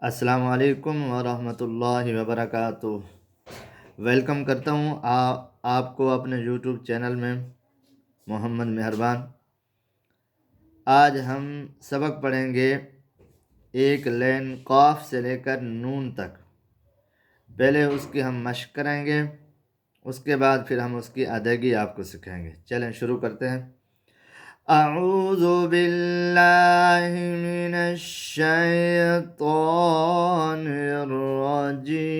अस्सलामु अलैकुम वरहमतुल्लाहि वबरकातुह। वेलकम करता हूँ आपको अपने यूट्यूब चैनल में मोहम्मद मेहरबान। आज हम सबक पढ़ेंगे एक लाइन क़ाफ से लेकर नून तक। पहले उसकी हम मशक करेंगे, उसके बाद फिर हम उसकी अदायगी आपको सिखाएंगे। चलें शुरू करते हैं। अऊज़ु बिल्लाहि मिनश शैतानिर रजीम।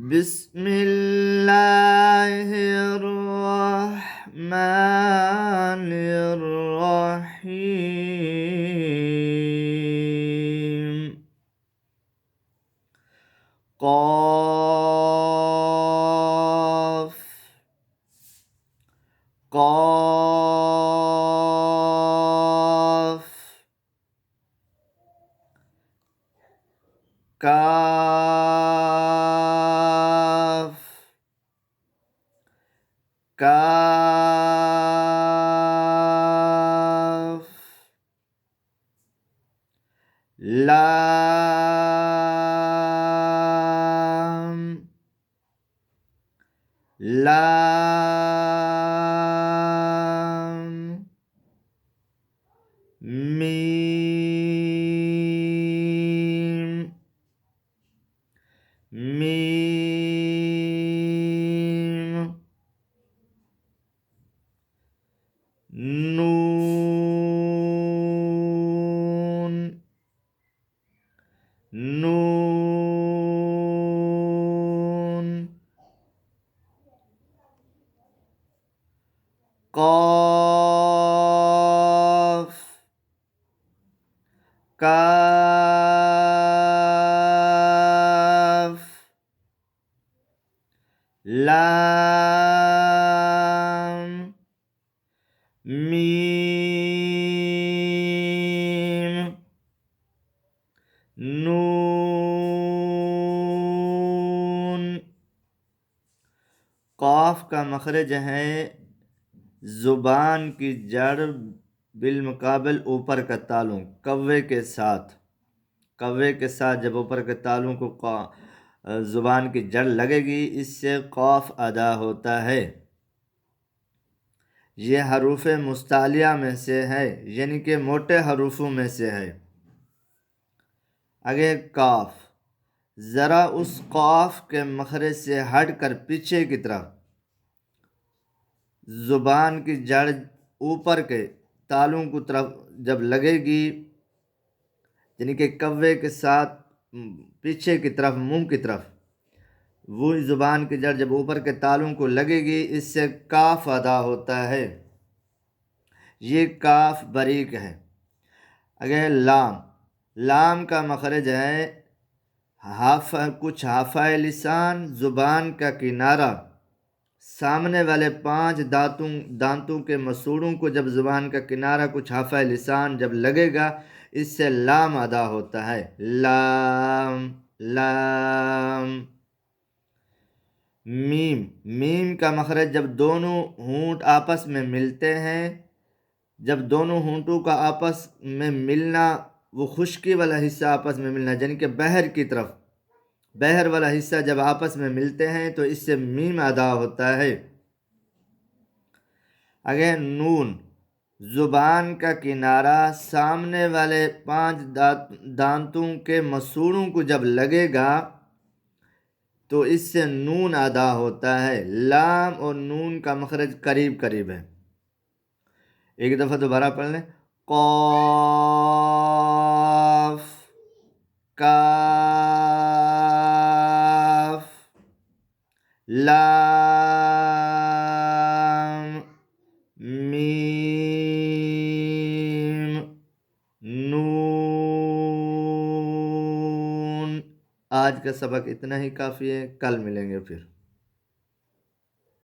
बिस्मिल्लाहिर रहमानिर रहीम। क़ाफ क़ाफ। काफ काफ। लाम लाम। मीम मीम। नून नून। क़ाफ काफ। लाम मीम नून। क़ाफ का मखरज है ज़ुबान की जड़ बिलमुकाबिल ऊपर का तालु कव्वे के साथ। कव्वे के साथ जब ऊपर के तालु को ज़ुबान की जड़ लगेगी, इससे क़ाफ अदा होता है। ये हरूफ मुस्तालिया में से है, यानी कि मोटे हरूफों में से है। आगे काफ। ज़रा उस क़ाफ के मखरज से हट कर पीछे की तरफ ज़ुबान की जड़ ऊपर के तालुओं की तरफ जब लगेगी, यानी कि कव्वे के साथ पीछे की तरफ, मुंह की तरफ, वो ज़ुबान की जड़ जब ऊपर के तालुओं को लगेगी, इससे काफ अदा होता है। ये काफ बरीक है। अगर लाम। लाम का मखरज है कुछ हाफाए लिसान ज़ुबान का किनारा सामने वाले 5 दांतों के मसूड़ों को जब ज़ुबान का किनारा कुछ हाफाए लिसान जब लगेगा, इससे लाम अदा होता है। लाम लाम। मीम। मीम का मखरज जब दोनों होंठ आपस में मिलते हैं, जब दोनों होंठों का आपस में मिलना, वो खुश्की वाला हिस्सा आपस में मिलना, यानी कि बहर की तरफ, बहर वाला हिस्सा जब आपस में मिलते हैं तो इससे मीम अदा होता है। अगर नून। ज़ुबान का किनारा सामने वाले 5 दांतों के मसूड़ों को जब लगेगा तो इससे नून अदा होता है। लाम और नून का मखरज करीब करीब है। एक दफ़ा दोबारा पढ़ लें। क़ाफ काफ। लाम मीम नून। आज का सबक इतना ही काफ़ी है। कल मिलेंगे फिर।